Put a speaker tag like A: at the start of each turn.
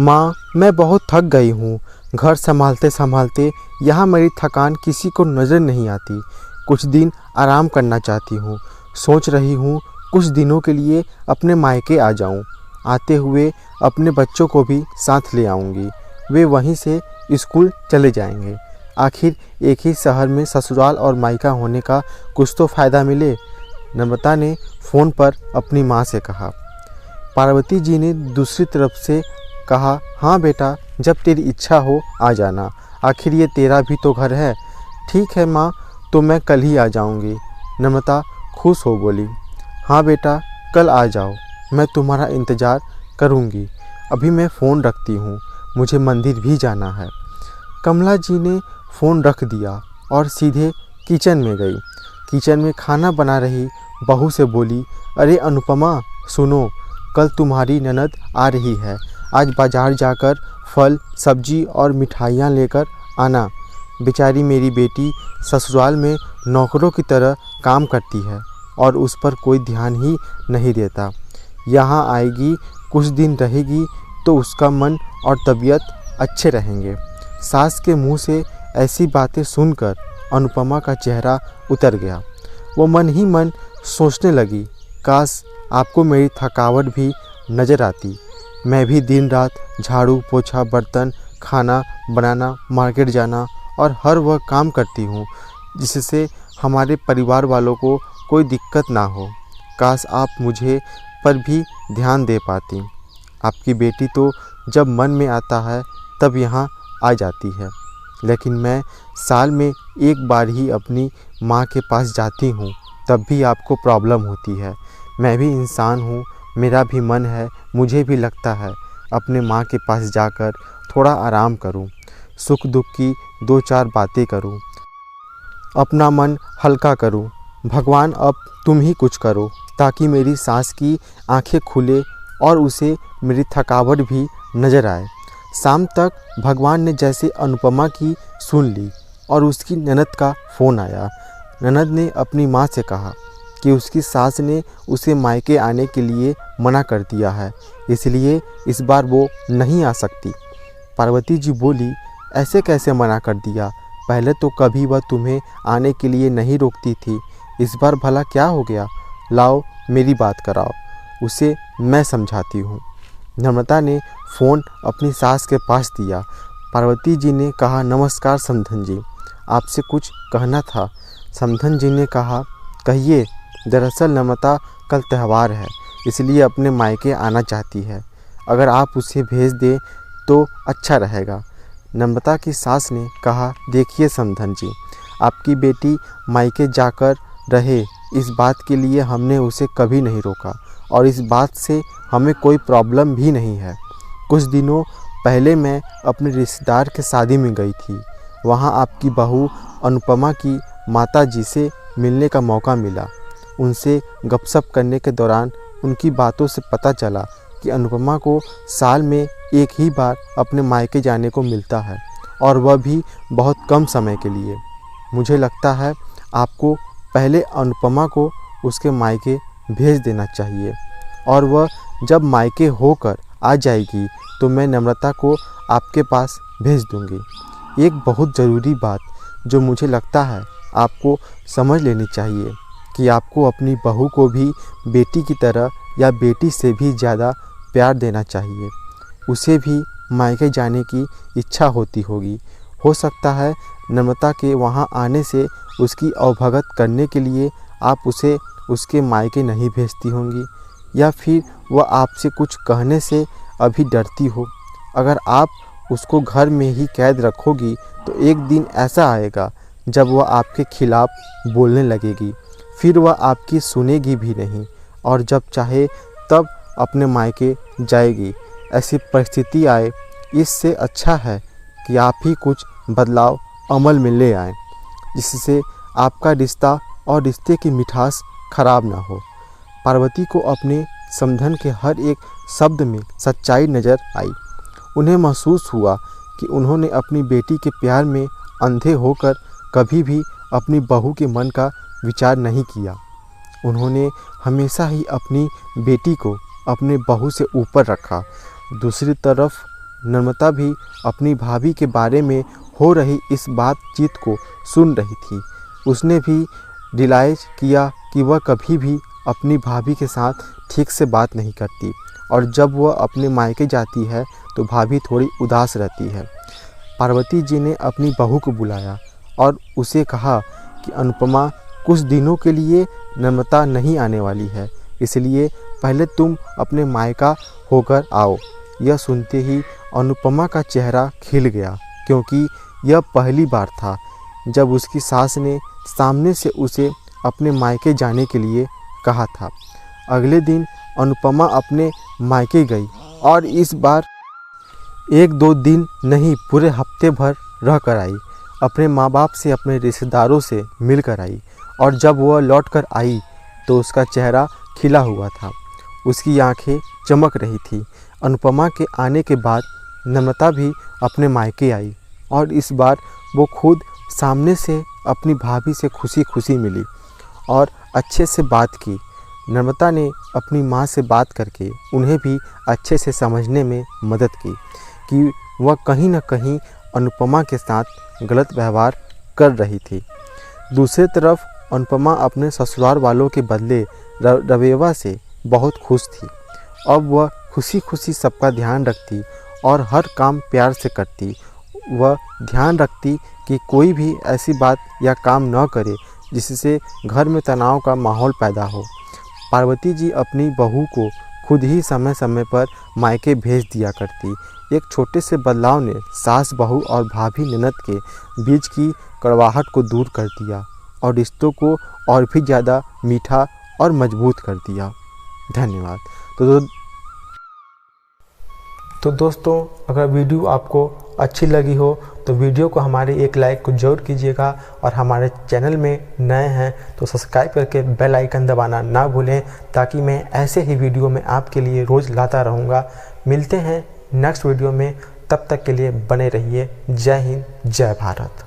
A: माँ, मैं बहुत थक गई हूँ। घर संभालते संभालते यहाँ मेरी थकान किसी को नज़र नहीं आती। कुछ दिन आराम करना चाहती हूँ। सोच रही हूँ कुछ दिनों के लिए अपने मायके आ जाऊँ। आते हुए अपने बच्चों को भी साथ ले आऊँगी। वे वहीं से स्कूल चले जाएंगे। आखिर एक ही शहर में ससुराल और मायका होने का कुछ तो फ़ायदा मिले। नम्रता ने फ़ोन पर अपनी माँ से कहा। पार्वती जी ने दूसरी तरफ से कहा, हाँ बेटा, जब तेरी इच्छा हो आ जाना। आखिर ये तेरा भी तो घर है। ठीक है माँ, तो मैं कल ही आ जाऊँगी। नम्रता खुश हो बोली। हाँ बेटा, कल आ जाओ, मैं तुम्हारा इंतज़ार करूँगी। अभी मैं फ़ोन रखती हूँ, मुझे मंदिर भी जाना है। कमला जी ने फ़ोन रख दिया और सीधे किचन में गई। किचन में खाना बना रही बहू से बोली, अरे अनुपमा, सुनो, कल तुम्हारी ननद आ रही है। आज बाज़ार जाकर फल, सब्जी और मिठाइयाँ लेकर आना। बेचारी मेरी बेटी ससुराल में नौकरों की तरह काम करती है और उस पर कोई ध्यान ही नहीं देता। यहाँ आएगी, कुछ दिन रहेगी तो उसका मन और तबीयत अच्छे रहेंगे। सास के मुंह से ऐसी बातें सुनकर अनुपमा का चेहरा उतर गया। वो मन ही मन सोचने लगी, काश आपको मेरी थकावट भी नज़र आती। मैं भी दिन रात झाड़ू पोछा, बर्तन, खाना बनाना, मार्केट जाना और हर वह काम करती हूँ जिससे हमारे परिवार वालों को कोई दिक्कत ना हो। काश आप मुझे पर भी ध्यान दे पाती। आपकी बेटी तो जब मन में आता है तब यहाँ आ जाती है, लेकिन मैं साल में एक बार ही अपनी माँ के पास जाती हूँ, तब भी आपको प्रॉब्लम होती है। मैं भी इंसान हूँ, मेरा भी मन है, मुझे भी लगता है अपने माँ के पास जाकर थोड़ा आराम करूँ, सुख दुख की दो चार बातें करूँ, अपना मन हल्का करूँ। भगवान, अब तुम ही कुछ करो ताकि मेरी सास की आंखें खुले और उसे मेरी थकावट भी नज़र आए। शाम तक भगवान ने जैसे अनुपमा की सुन ली और उसकी ननद का फ़ोन आया। ननद ने अपनी माँ से कहा कि उसकी सास ने उसे मायके आने के लिए मना कर दिया है, इसलिए इस बार वो नहीं आ सकती। पार्वती जी बोली, ऐसे कैसे मना कर दिया? पहले तो कभी वह तुम्हें आने के लिए नहीं रोकती थी, इस बार भला क्या हो गया? लाओ मेरी बात कराओ, उसे मैं समझाती हूँ। नम्रता ने फ़ोन अपनी सास के पास दिया। पार्वती जी ने कहा, नमस्कार समधन जी, आपसे कुछ कहना था। समधन जी ने कहा, कहिए। दरअसल नम्रता कल त्यौहार है, इसलिए अपने मायके आना चाहती है। अगर आप उसे भेज दें तो अच्छा रहेगा। नम्रता की सास ने कहा, देखिए समधन जी, आपकी बेटी मायके जाकर रहे, इस बात के लिए हमने उसे कभी नहीं रोका और इस बात से हमें कोई प्रॉब्लम भी नहीं है। कुछ दिनों पहले मैं अपने रिश्तेदार के शादी में गई थी। वहाँ आपकी बहू अनुपमा की माताजी से मिलने का मौका मिला। उनसे गपशप करने के दौरान उनकी बातों से पता चला कि अनुपमा को साल में एक ही बार अपने मायके जाने को मिलता है और वह भी बहुत कम समय के लिए। मुझे लगता है आपको पहले अनुपमा को उसके मायके भेज देना चाहिए और वह जब मायके होकर आ जाएगी तो मैं नम्रता को आपके पास भेज दूंगी। एक बहुत ज़रूरी बात जो मुझे लगता है आपको समझ लेनी चाहिए कि आपको अपनी बहू को भी बेटी की तरह या बेटी से भी ज़्यादा प्यार देना चाहिए। उसे भी मायके जाने की इच्छा होती होगी। हो सकता है नम्रता के वहाँ आने से उसकी अवभगत करने के लिए आप उसे उसके मायके नहीं भेजती होंगी, या फिर वह आपसे कुछ कहने से अभी डरती हो। अगर आप उसको घर में ही कैद रखोगी तो एक दिन ऐसा आएगा जब वह आपके खिलाफ़ बोलने लगेगी, फिर वह आपकी सुनेगी भी नहीं और जब चाहे तब अपने मायके जाएगी। ऐसी परिस्थिति आए, इससे अच्छा है कि आप ही कुछ बदलाव अमल में ले आएं, जिससे आपका रिश्ता और रिश्ते की मिठास खराब ना हो। पार्वती को अपने समधन के हर एक शब्द में सच्चाई नज़र आई। उन्हें महसूस हुआ कि उन्होंने अपनी बेटी के प्यार में अंधे होकर कभी भी अपनी बहू के मन का विचार नहीं किया। उन्होंने हमेशा ही अपनी बेटी को अपने बहू से ऊपर रखा। दूसरी तरफ नम्रता भी अपनी भाभी के बारे में हो रही इस बातचीत को सुन रही थी। उसने भी रियलाइज़ किया कि वह कभी भी अपनी भाभी के साथ ठीक से बात नहीं करती और जब वह अपने मायके जाती है तो भाभी थोड़ी उदास रहती है। पार्वती जी ने अपनी बहू को बुलाया और उसे कहा कि अनुपमा कुछ दिनों के लिए नम्रता नहीं आने वाली है, इसलिए पहले तुम अपने मायका होकर आओ। यह सुनते ही अनुपमा का चेहरा खिल गया, क्योंकि यह पहली बार था जब उसकी सास ने सामने से उसे अपने मायके जाने के लिए कहा था। अगले दिन अनुपमा अपने मायके गई और इस बार 1-2 दिन नहीं, पूरे हफ्ते भर रह कर आई। अपने माँ बाप से, अपने रिश्तेदारों से मिल कर आई और जब वह लौट कर आई तो उसका चेहरा खिला हुआ था, उसकी आंखें चमक रही थी। अनुपमा के आने के बाद नम्रता भी अपने मायके आई और इस बार वो खुद सामने से अपनी भाभी से खुशी खुशी मिली और अच्छे से बात की। नम्रता ने अपनी माँ से बात करके उन्हें भी अच्छे से समझने में मदद की कि वह कहीं न कहीं अनुपमा के साथ गलत व्यवहार कर रही थी। दूसरी तरफ अनुपमा अपने ससुराल वालों के बदले रवैया से बहुत खुश थी। अब वह खुशी खुशी सबका ध्यान रखती और हर काम प्यार से करती। वह ध्यान रखती कि कोई भी ऐसी बात या काम न करे जिससे घर में तनाव का माहौल पैदा हो। पार्वती जी अपनी बहू को खुद ही समय समय पर मायके भेज दिया करती। एक छोटे से बदलाव ने सास बहू और भाभी ननद के बीच की कड़वाहट को दूर कर दिया और रिश्तों को और भी ज़्यादा मीठा और मजबूत कर दिया। धन्यवाद। तो दोस्तों, अगर वीडियो आपको अच्छी लगी हो तो वीडियो को हमारे एक लाइक को जरूर कीजिएगा और हमारे चैनल में नए हैं तो सब्सक्राइब करके बेल आइकन दबाना ना भूलें, ताकि मैं ऐसे ही वीडियो में आपके लिए रोज़ लाता रहूँगा। मिलते हैं नेक्स्ट वीडियो में, तब तक के लिए बने रहिए। जय हिंद, जय भारत।